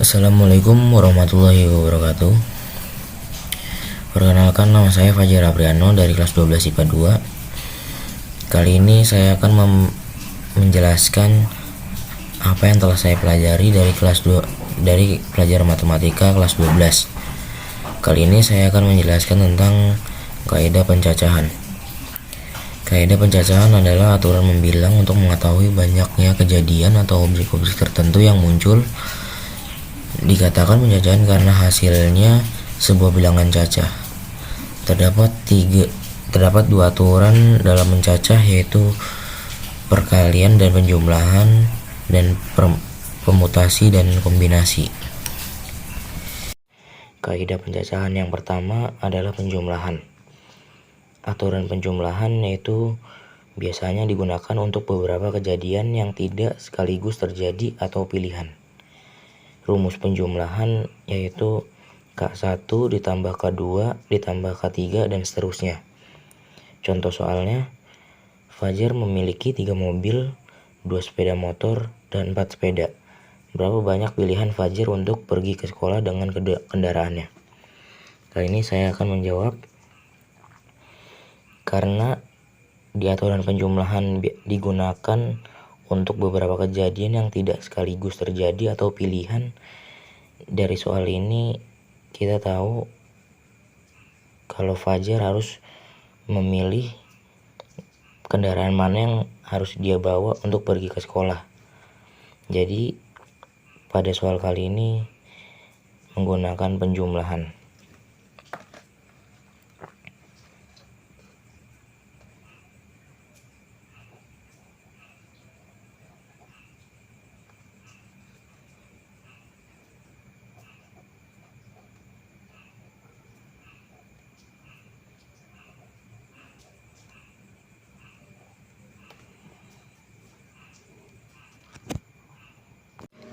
Assalamualaikum warahmatullahi wabarakatuh. Perkenalkan, nama saya Fajar Apriano dari kelas 12 IPA 2. Kali ini saya akan menjelaskan apa yang telah saya pelajari dari dari pelajaran matematika kelas 12. Kali ini saya akan menjelaskan tentang kaidah pencacahan. Kaidah pencacahan adalah aturan membilang untuk mengetahui banyaknya kejadian atau objek-objek tertentu yang muncul. Dikatakan pencacahan karena hasilnya sebuah bilangan cacah. Terdapat dua aturan dalam mencacah, yaitu perkalian dan penjumlahan, dan permutasi dan kombinasi. Kaidah pencacahan yang pertama adalah penjumlahan. Aturan penjumlahan yaitu biasanya digunakan untuk beberapa kejadian yang tidak sekaligus terjadi atau pilihan. Rumus penjumlahan yaitu K1 ditambah K2 ditambah K3 dan seterusnya. Contoh soalnya, Fajar memiliki 3 mobil, 2 sepeda motor, dan 4 sepeda. Berapa banyak pilihan Fajar untuk pergi ke sekolah dengan kendaraannya? Kali ini saya akan menjawab, karena di aturan penjumlahan digunakan untuk beberapa kejadian yang tidak sekaligus terjadi atau pilihan. Dari soal ini kita tahu kalau Fajar harus memilih kendaraan mana yang harus dia bawa untuk pergi ke sekolah. Jadi pada soal kali ini menggunakan penjumlahan.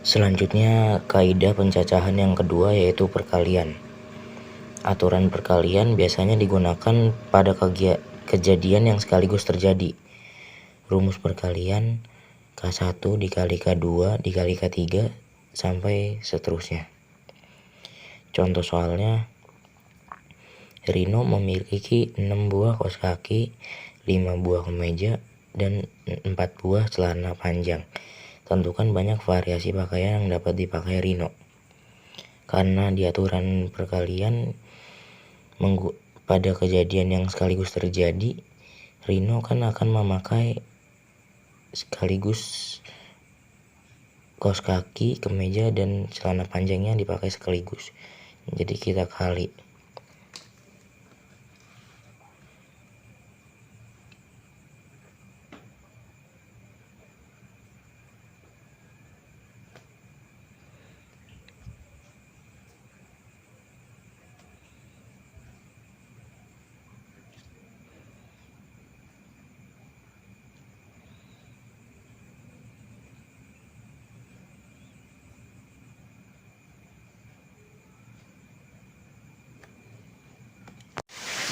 Selanjutnya, kaidah pencacahan yang kedua yaitu perkalian. Aturan perkalian biasanya digunakan pada kejadian yang sekaligus terjadi. Rumus perkalian K1 dikali K2 dikali K3 sampai seterusnya. Contoh soalnya, Rino memiliki 6 buah kaos kaki, 5 buah kemeja, dan 4 buah celana panjang. Tentukan banyak variasi pakaian yang dapat dipakai Rino. Karena di aturan perkalian pada kejadian yang sekaligus terjadi, Rino kan akan memakai sekaligus kaos kaki, kemeja, dan celana panjangnya dipakai sekaligus. Jadi kita kali.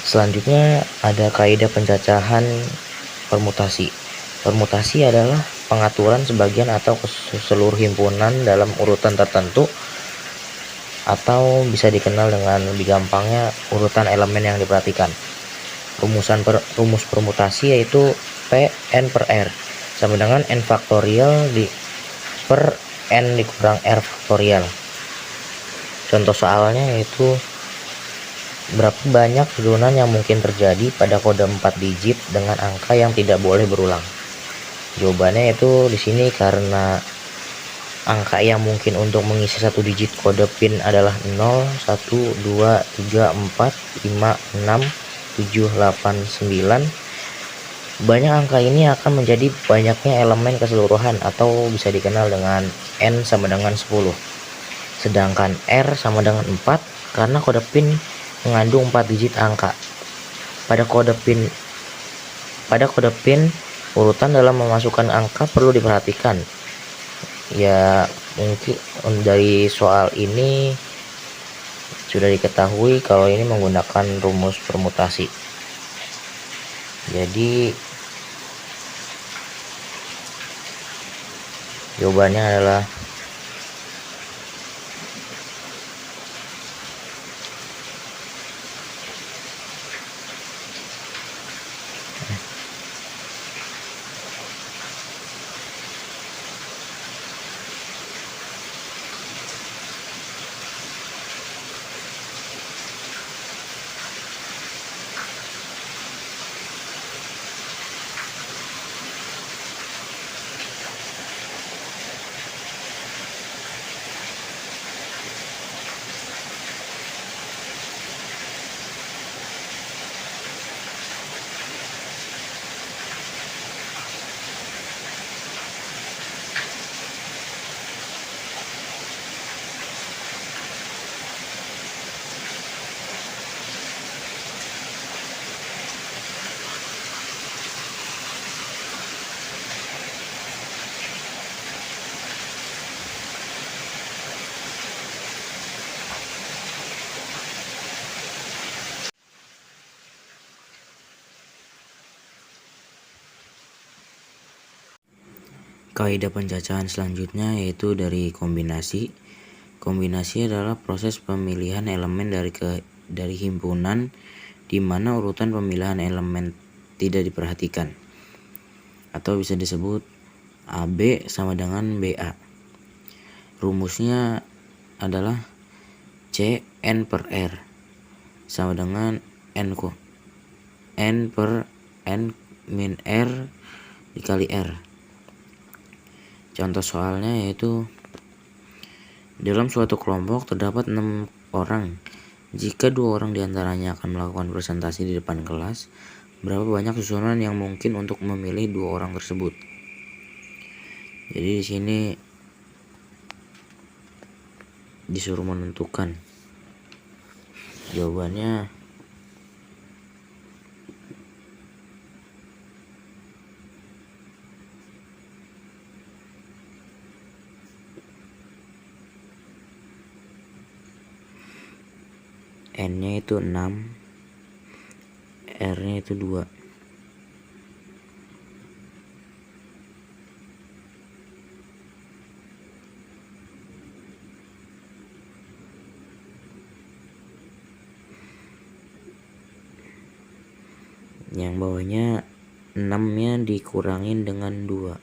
Selanjutnya ada kaidah pencacahan permutasi. Permutasi adalah pengaturan sebagian atau seluruh himpunan dalam urutan tertentu, atau bisa dikenal dengan lebih gampangnya urutan elemen yang diperhatikan. Rumus permutasi yaitu P n per R sama dengan n faktorial per n dikurang r faktorial. Contoh soalnya yaitu berapa banyak susunan yang mungkin terjadi pada kode 4 digit dengan angka yang tidak boleh berulang. Jawabannya itu di sini karena angka yang mungkin untuk mengisi satu digit kode PIN adalah 0, 1, 2, 3, 4, 5, 6, 7, 8, 9. Banyak angka ini akan menjadi banyaknya elemen keseluruhan, atau bisa dikenal dengan N sama dengan 10. Sedangkan R sama dengan 4 karena kode PIN mengandung 4 digit angka. Pada kode PIN urutan dalam memasukkan angka perlu diperhatikan. Ya, mungkin dari soal ini sudah diketahui kalau ini menggunakan rumus permutasi. Jadi jawabannya adalah Kaidah pencacahan selanjutnya yaitu dari kombinasi. Kombinasi adalah proses pemilihan elemen dari himpunan di mana urutan pemilihan elemen tidak diperhatikan, atau bisa disebut AB sama dengan BA. Rumusnya adalah C N per R sama dengan N per N min R dikali R. Contoh soalnya yaitu dalam suatu kelompok terdapat 6 orang. Jika 2 orang diantaranya akan melakukan presentasi di depan kelas, berapa banyak susunan yang mungkin untuk memilih 2 orang tersebut? Jadi di sini disuruh menentukan. Jawabannya N-nya itu 6, R-nya itu 2. Yang bawahnya 6-nya dikurangin dengan 2.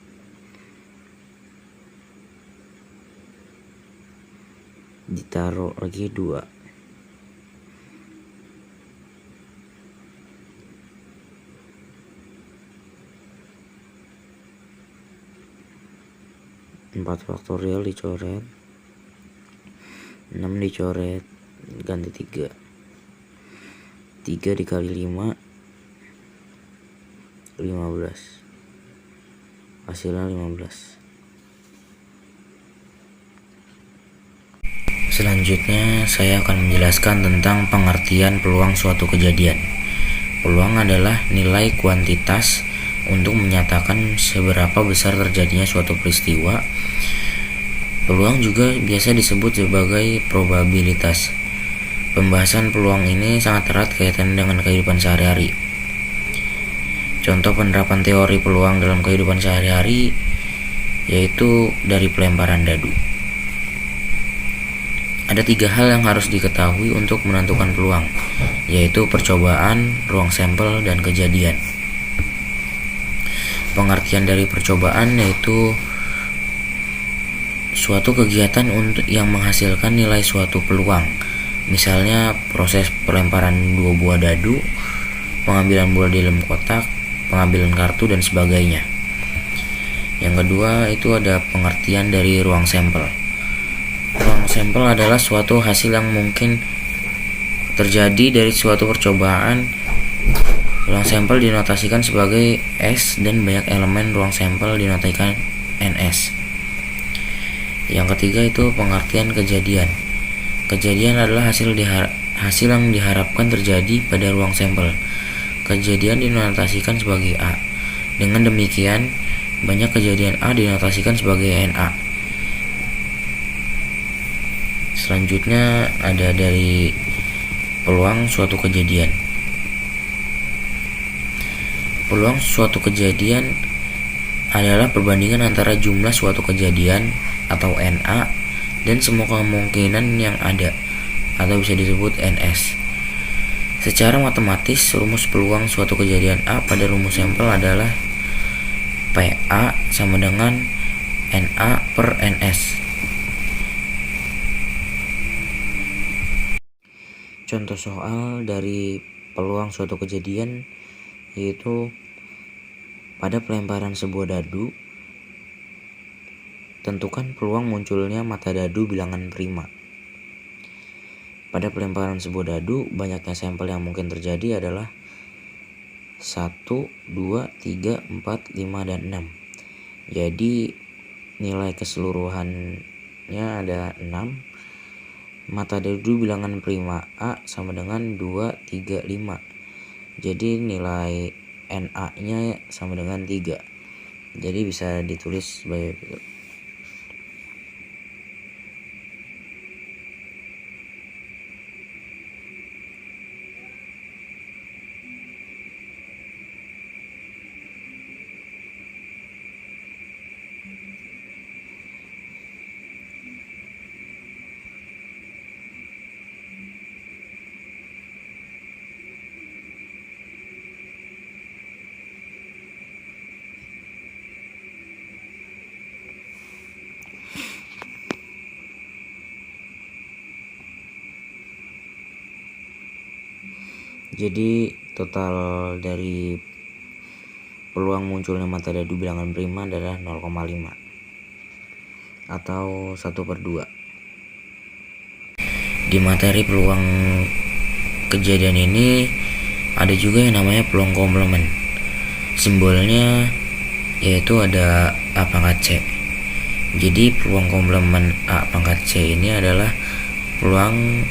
Ditaruh lagi 2. Empat faktorial dicoret, 6 dicoret, ganti 3. 3 dikali 5, 15. Hasilnya 15. Selanjutnya saya akan menjelaskan tentang pengertian peluang suatu kejadian. Peluang adalah nilai kuantitas untuk menyatakan seberapa besar terjadinya suatu peristiwa. Peluang juga biasa disebut sebagai probabilitas. Pembahasan peluang ini sangat erat kaitan dengan kehidupan sehari-hari. Contoh penerapan teori peluang dalam kehidupan sehari-hari yaitu dari pelemparan dadu. Ada 3 hal yang harus diketahui untuk menentukan peluang, yaitu percobaan, ruang sampel, dan kejadian. Pengertian dari percobaan yaitu suatu kegiatan yang menghasilkan nilai suatu peluang. Misalnya proses pelemparan 2 buah dadu, pengambilan bola di dalam kotak, pengambilan kartu, dan sebagainya. Yang kedua itu ada pengertian dari ruang sampel. Ruang sampel adalah suatu hasil yang mungkin terjadi dari suatu percobaan. Ruang sampel dinotasikan sebagai S dan banyak elemen ruang sampel dinotasikan NS. Yang ketiga itu pengertian kejadian. Kejadian adalah hasil yang diharapkan terjadi pada ruang sampel. Kejadian dinotasikan sebagai A. Dengan demikian, banyak kejadian A dinotasikan sebagai NA. Selanjutnya ada dari peluang suatu kejadian. Peluang suatu kejadian adalah perbandingan antara jumlah suatu kejadian atau NA dan semua kemungkinan yang ada, atau bisa disebut NS. Secara matematis, rumus peluang suatu kejadian A pada rumus sampel adalah PA sama dengan NA per NS. Contoh soal dari peluang suatu kejadian yaitu pada pelemparan sebuah dadu, tentukan peluang munculnya mata dadu bilangan prima. Pada pelemparan sebuah dadu, banyaknya sampel yang mungkin terjadi adalah 1, 2, 3, 4, 5, dan 6. Jadi nilai keseluruhannya ada 6. Mata dadu bilangan prima A sama dengan 2, 3, 5. Jadi nilai NA-nya sama dengan 3. Jadi bisa ditulis sebagai Jadi total dari peluang munculnya mata dadu bilangan prima adalah 0,5 atau 1/2. Di materi peluang kejadian ini ada juga yang namanya peluang komplement. Simbolnya yaitu ada A pangkat C. Jadi peluang komplement A pangkat C ini adalah peluang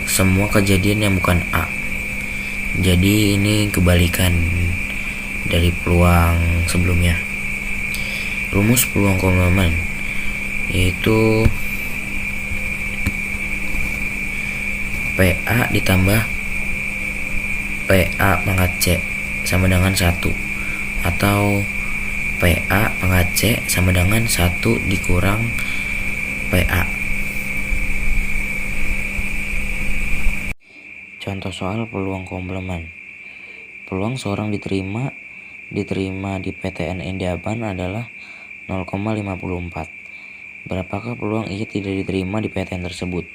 semua kejadian yang bukan A. Jadi ini kebalikan dari peluang sebelumnya. Rumus peluang komplement yaitu PA ditambah PA pangkat C sama dengan 1, atau PA pangkat C sama dengan 1 dikurang PA. Contoh soal peluang komplement. Peluang seorang diterima di PTN Endapan adalah 0,54. Berapakah peluang ia tidak diterima di PTN tersebut?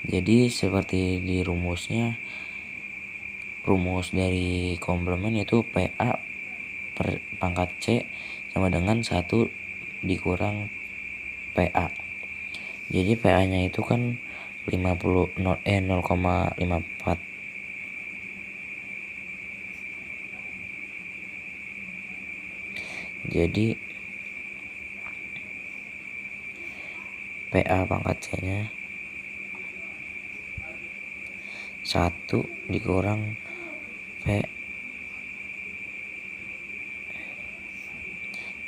Jadi seperti di rumusnya, rumus dari komplement itu PA per pangkat C sama dengan 1 dikurang PA. Jadi PA nya itu kan 0,54. Jadi PA pangkat C nya 1 dikurang P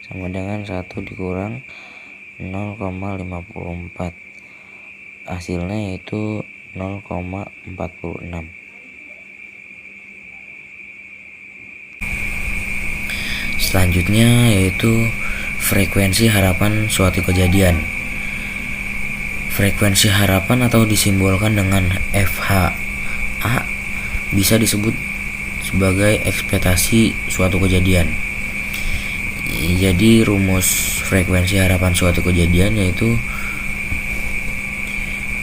sama dengan 1 dikurang 0,54. Hasilnya yaitu 0,46. Selanjutnya yaitu frekuensi harapan suatu kejadian. Frekuensi harapan atau disimbolkan dengan FHA bisa disebut sebagai ekspektasi suatu kejadian. Jadi rumus frekuensi harapan suatu kejadian yaitu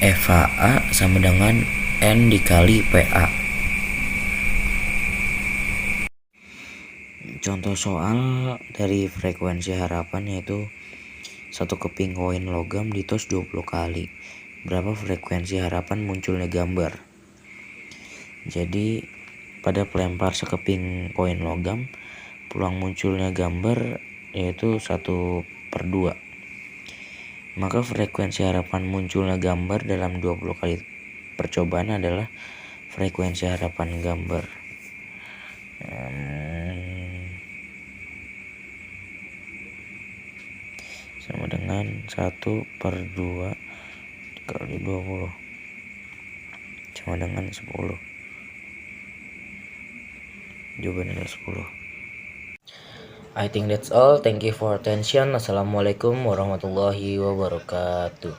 FHA sama dengan N dikali PA. Contoh soal dari frekuensi harapan yaitu satu keping koin logam ditos 20 kali. Berapa frekuensi harapan munculnya gambar? Jadi pada pelempar sekeping koin logam, peluang munculnya gambar yaitu 1/2. Maka frekuensi harapan munculnya gambar dalam 20 kali percobaan adalah frekuensi harapan gambar. Sama dengan 1/2 dikali 20 sama dengan 10. Jawabannya adalah 10. I think that's all. Thank you for attention. Assalamualaikum warahmatullahi wabarakatuh.